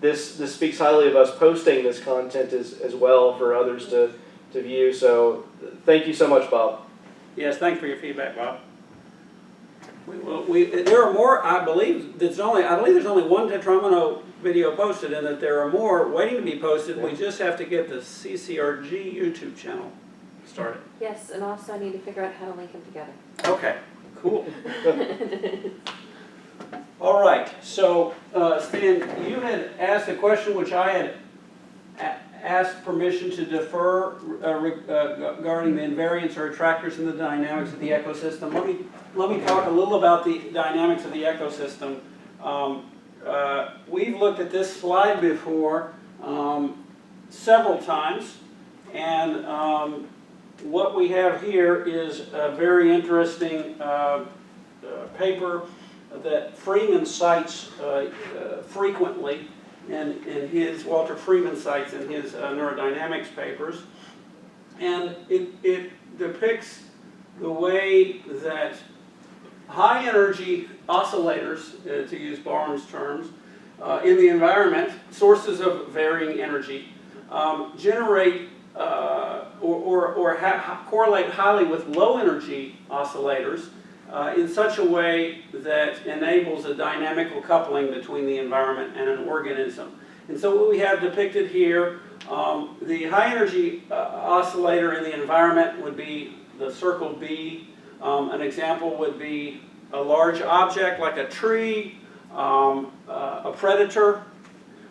this speaks highly of us posting this content as well for others to view. So thank you so much, Bob. Yes, thanks for your feedback, Bob. There are more, I believe there's only one Tetramino video posted, and that there are more waiting to be posted. We just have to get the CCRG YouTube channel started. Yes, and also I need to figure out how to link them together. Okay, cool. All right, so Stan, you had asked a question which I had asked permission to defer regarding the invariants or attractors in the dynamics of the ecosystem. Let me talk a little about the dynamics of the ecosystem. We've looked at this slide before several times, and what we have here is a very interesting paper that Freeman cites frequently, and Walter Freeman cites in his neurodynamics papers, and it depicts the way that high energy oscillators, to use Barham's terms, in the environment, sources of varying energy, generate or correlate highly with low energy oscillators in such a way that enables a dynamical coupling between the environment and an organism. And so what we have depicted here, the high energy oscillator in the environment would be the circle B. An example would be a large object like a tree, a predator.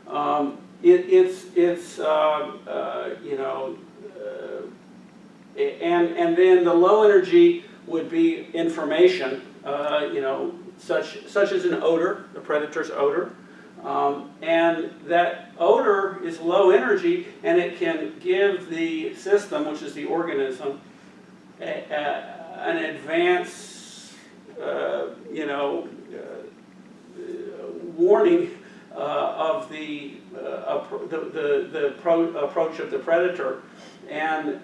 And then the low energy would be information, such as an odor, the predator's odor. And that odor is low energy, and it can give the system, which is the organism, an advance, warning of the approach of the predator. And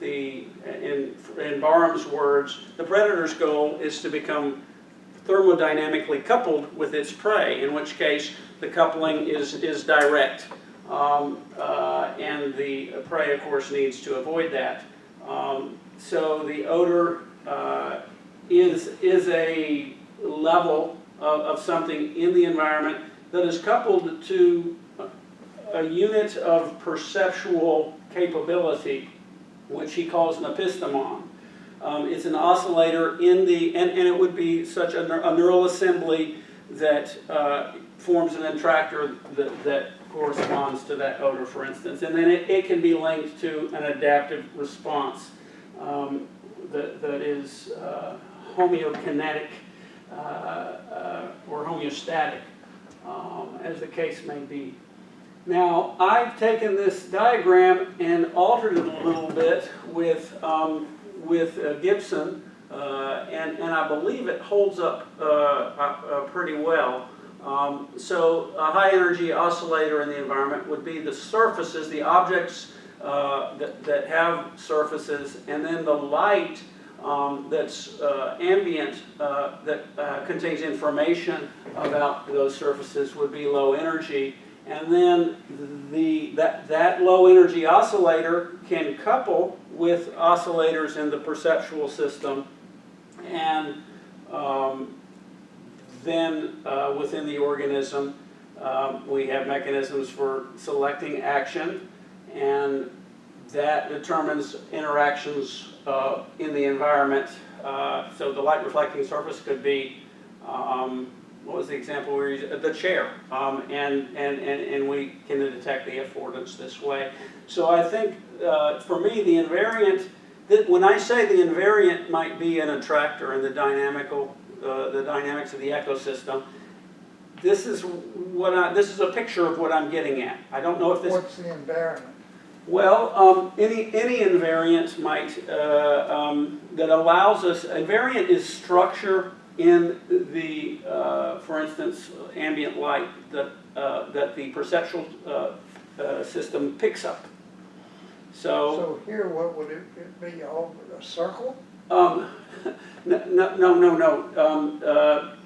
in Barham's words, the predator's goal is to become thermodynamically coupled with its prey, in which case the coupling is direct. And the prey, of course, needs to avoid that. So the odor is a level of something in the environment that is coupled to a unit of perceptual capability, which he calls an epistemon. It's an oscillator in the, and it would be such a neural assembly that forms an attractor that corresponds to that odor, for instance. And then it can be linked to an adaptive response that is homeokinetic or homeostatic, as the case may be. Now, I've taken this diagram and altered it a little bit with Gibson, and I believe it holds up pretty well. So a high energy oscillator in the environment would be the surfaces, the objects that have surfaces, and then the light that's ambient, that contains information about those surfaces would be low energy. And then that low energy oscillator can couple with oscillators in the perceptual system, and then within the organism we have mechanisms for selecting action, and that determines interactions in the environment. So the light reflecting surface could be, what was the example we were using? The chair, and we can detect the affordance this way. So I think for me the invariant, when I say the invariant might be an attractor in the dynamics of the ecosystem, this is a picture of what I'm getting at. I don't know if this. What's the invariant? Well, any invariant might that allows us. Invariant is structure in the, for instance, ambient light that the perceptual system picks up. So here, what would it be? A circle? No.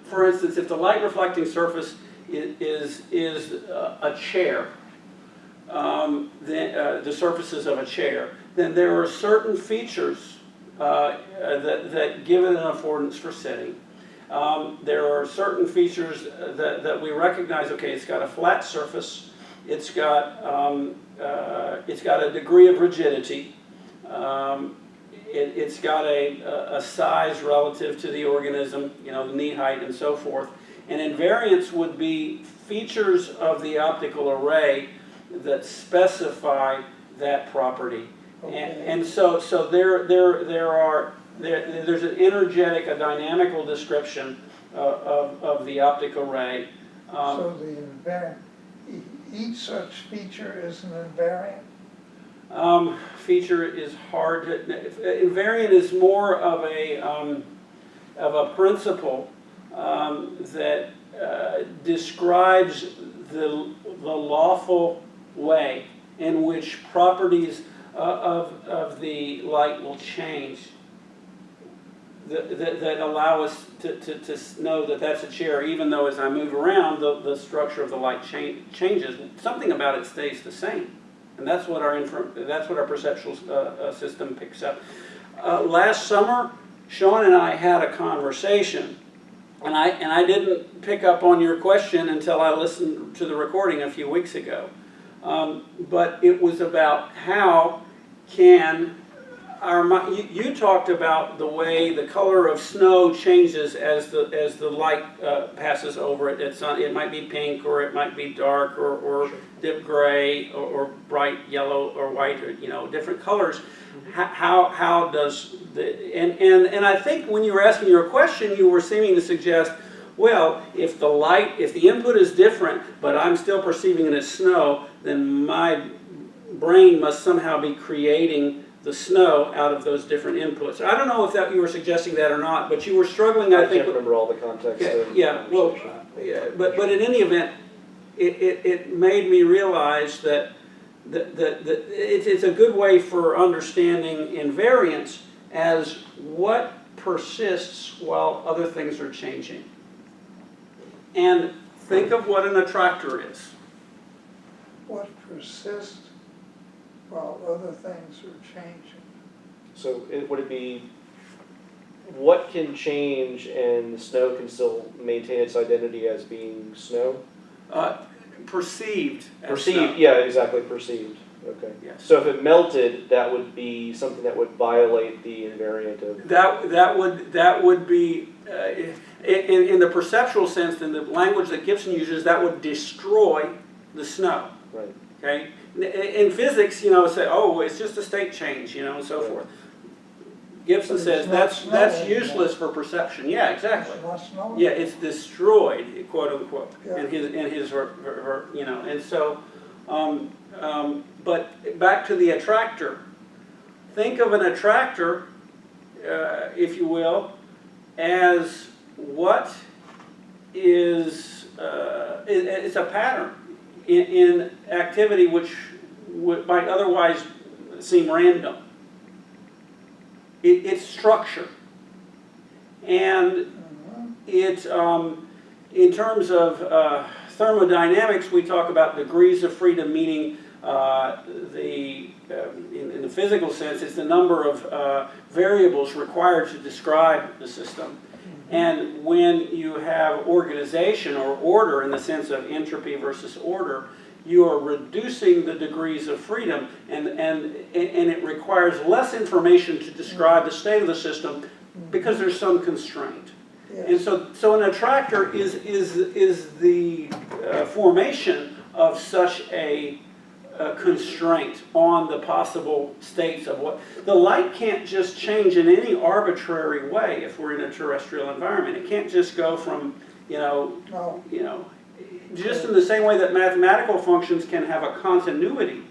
For instance, if the light reflecting surface is a chair, the surfaces of a chair, then there are certain features that give it an affordance for sitting. There are certain features that we recognize. Okay, it's got a flat surface. It's got a degree of rigidity. It's got a size relative to the organism, the knee height and so forth. And invariance would be features of the optical array that specify that property. Okay. And so there's an energetic, a dynamical description of the optic array. So the invariant, each such feature is an invariant? Feature is hard to, invariant is more of a principle that describes the lawful way in which properties of the light will change, that allow us to know that that's a chair, even though as I move around, the structure of the light changes. Something about it stays the same. And that's what our perceptual system picks up. Last summer, Sean and I had a conversation, and I didn't pick up on your question until I listened to the recording a few weeks ago. But it was about how can you talked about the way the color of snow changes as the light passes over it. It might be pink, or it might be dark, or deep gray, or bright yellow or white, or different colors. How does and I think when you were asking your question, you were seeming to suggest, well, if the input is different, but I'm still perceiving it as snow, then my brain must somehow be creating the snow out of those different inputs. I don't know if you were suggesting that or not, but you were struggling, I think. I can't remember all the context. But in any event, it made me realize that it's a good way for understanding invariance as what persists while other things are changing. And think of what an attractor is. What persists while other things are changing? So would it be what can change and the snow can still maintain its identity as being snow? Perceived. Perceived, yeah, exactly, perceived. Okay. Yes. So if it melted, that would be something that would violate the invariant of... That would be, in the perceptual sense, in the language that Gibson uses, that would destroy the snow. Right. Okay? In physics, say, oh, it's just a state change, and so forth. Gibson says that's useless for perception. Yeah, exactly. Yeah, it's destroyed, quote unquote, in his and so, but back to the attractor. Think of an attractor, if you will, as what is it's a pattern in activity which might otherwise seem random. It's structure, and it in terms of thermodynamics, we talk about degrees of freedom, meaning in the physical sense, it's the number of variables required to describe the system. And when you have organization or order in the sense of entropy versus order, you are reducing the degrees of freedom, and it requires less information to describe the state of the system because there's some constraint. Yes. And so an attractor is the formation of such a constraint on the possible states of what the light can't just change in any arbitrary way if we're in a terrestrial environment. It can't just go from just in the same way that mathematical functions can have a continuity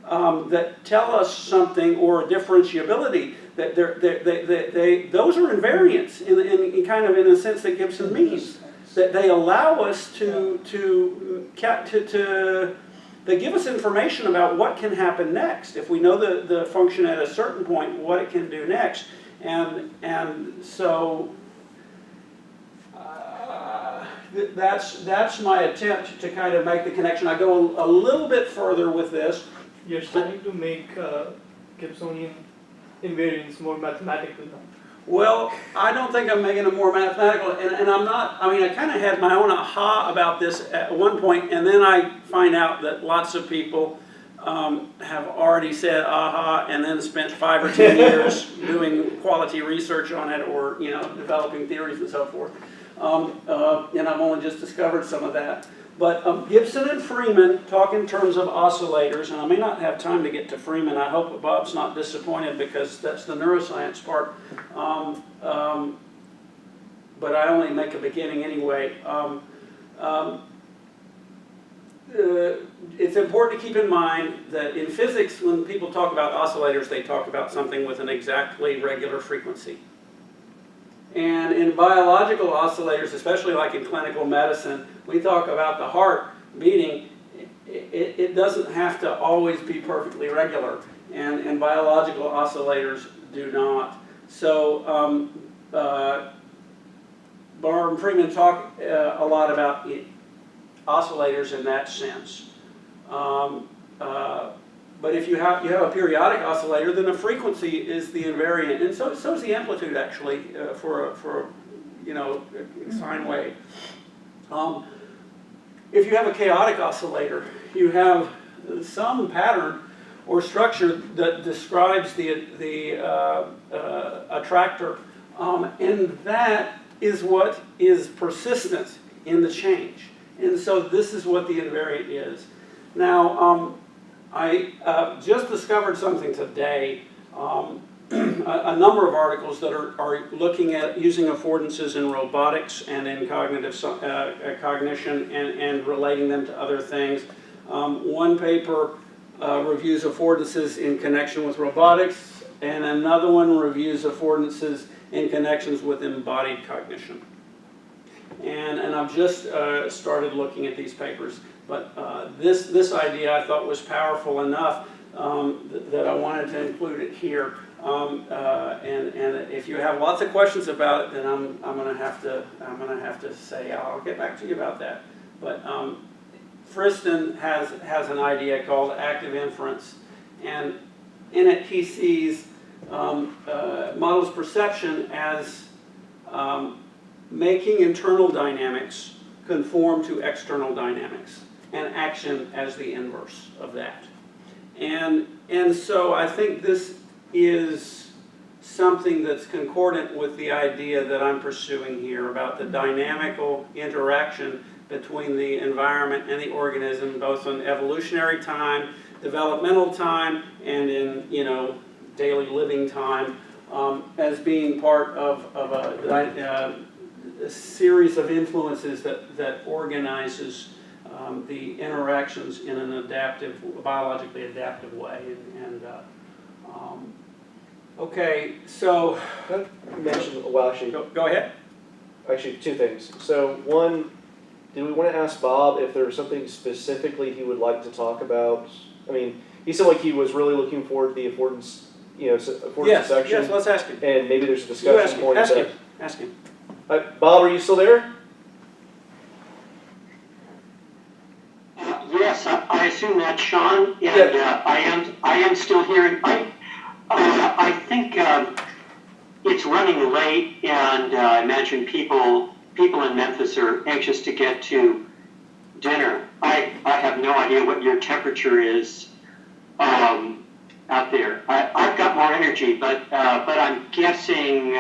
that tell us something, or a differentiability, that those are invariants in kind of in a sense that Gibson means, that they allow us they give us information about what can happen next. If we know the function at a certain point, what it can do next, and so that's my attempt to kind of make the connection. I go a little bit further with this. You're starting to make Gibsonian invariance more mathematical now. Well, I don't think I'm making it more mathematical, and I'm not. I mean, I kind of had my own aha about this at one point, and then I find out that lots of people have already said aha, and then spent 5 or 10 years doing quality research on it, or developing theories and so forth. And I've only just discovered some of that. But Gibson and Freeman talk in terms of oscillators, and I may not have time to get to Freeman. I hope Bob's not disappointed because that's the neuroscience part. But I only make a beginning anyway. It's important to keep in mind that in physics, when people talk about oscillators, they talk about something with an exactly regular frequency. And in biological oscillators, especially like in clinical medicine, we talk about the heart beating. It doesn't have to always be perfectly regular, and biological oscillators do not. So Barr and Freeman talk a lot about oscillators in that sense. But if you have a periodic oscillator, then the frequency is the invariant, and so is the amplitude actually for a sine wave. If you have a chaotic oscillator, you have some pattern or structure that describes the attractor, and that is what is persistent in the change. And so this is what the invariant is. Now, I just discovered something today, a number of articles that are looking at using affordances in robotics and in cognitive cognition and relating them to other things. One paper reviews affordances in connection with robotics, and another one reviews affordances in connections with embodied cognition. And I've just started looking at these papers. But this idea I thought was powerful enough that I wanted to include it here. And if you have lots of questions about it, then I'm going to have to say I'll get back to you about that. But Friston has an idea called active inference, and in it he sees models perception as making internal dynamics conform to external dynamics, and action as the inverse of that. And so I think this is something that's concordant with the idea that I'm pursuing here about the dynamical interaction between the environment and the organism, both in evolutionary time, developmental time, and in daily living time, as being part of a series of influences that organizes the interactions in an adaptive, biologically adaptive way. Okay, so You mentioned, well, actually, go ahead. Actually, 2 things. So one, did we want to ask Bob if there was something specifically he would like to talk about? I mean, he said like he was really looking forward to the affordance, affordance section. Yes, let's ask him. And maybe there's a discussion point. Ask him. Bob, are you still there? Yes, I assume that's Sean, and I am still here. I think it's running late, and I imagine people in Memphis are anxious to get to dinner. I have no idea what your temperature is out there. I've got more energy, but I'm guessing.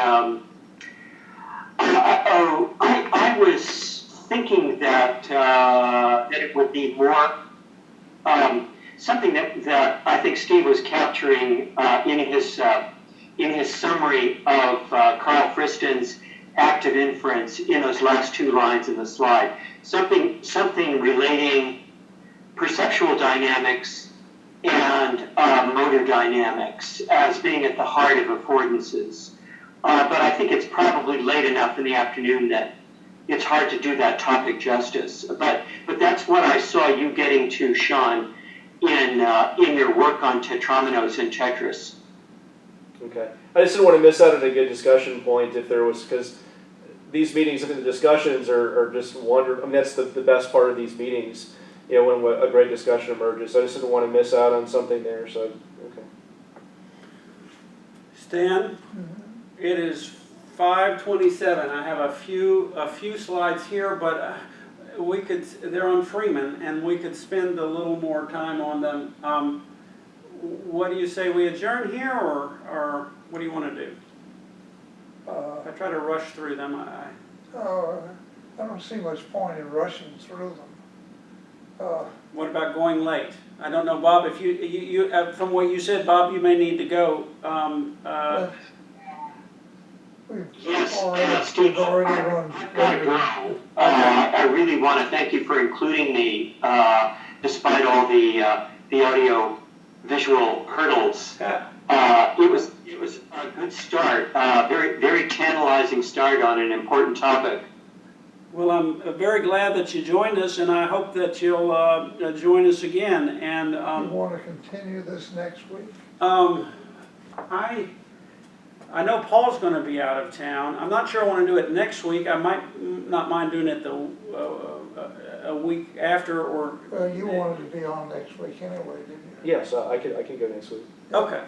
I was thinking that it would be more something that I think Steve was capturing in his summary of Carl Friston's active inference in those last 2 lines in the slide. Something relating perceptual dynamics and motor dynamics as being at the heart of affordances. But I think it's probably late enough in the afternoon that it's hard to do that topic justice. But that's what I saw you getting to, Sean, in your work on tetrominoes and Tetris. Okay. I just didn't want to miss out on a good discussion point if there was, because these meetings, I think the discussions are just wonderful. I mean, that's the best part of these meetings, you know, when a great discussion emerges. I just didn't want to miss out on something there, so, okay. Stan, it is 5:27. I have a few slides here, but they're on Freeman, and we could spend a little more time on them. What do you say, we adjourn here, or what do you want to do? If I try to rush through them, I don't see much point in rushing through them. what about going late? I don't know, Bob, if you from what you said, Bob, you may need to go. Yes, We've Steve, already run. I really want to thank you for including me, despite all the audio visual hurdles. It was a good start, very, very tantalizing start on an important topic. Well, I'm very glad that you joined us, and I hope that you'll join us again. And You want to continue this next week? I know Paul's going to be out of town. I'm not sure I want to do it next week. I might not mind doing it a week after, or. You wanted to be on next week anyway, didn't you? Yes, I can go next week. Okay.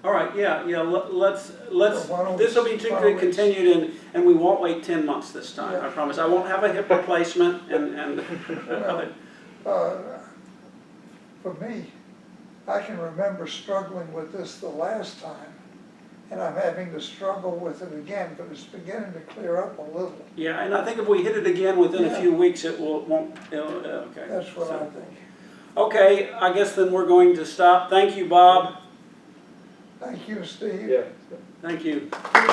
All right. Yeah. Let's. So This will be continued, and we won't wait 10 months this time. Yeah. I promise. I won't have a hip replacement and For me, I can remember struggling with this the last time, and I'm having to struggle with it again, but it's beginning to clear up a little. Yeah, and I think if we hit it again within a few weeks, won't. Okay. That's what I think. Okay, I guess then we're going to stop. Thank you, Bob. Thank you, Steve. Yeah. Thank you. Yeah.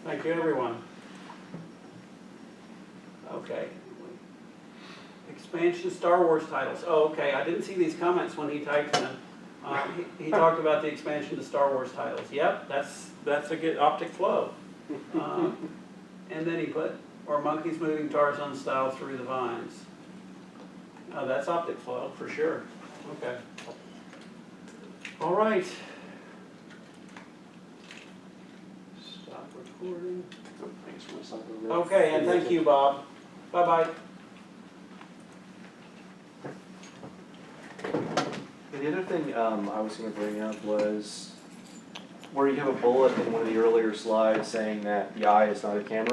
Thank you, everyone. Okay. Expansion Star Wars titles. Oh, okay. I didn't see these comments when he typed them. He talked about the expansion to Star Wars titles. Yep, that's a good optic flow. And then he put, or monkeys moving Tarzan style through the vines. Oh, that's optic flow for sure. Okay. All right. Stop recording. Oh, thanks for something. Okay, and thank you, Bob. Bye-bye. The other thing I was going to bring up was where you have a bullet in one of the earlier slides saying that the eye is not a camera.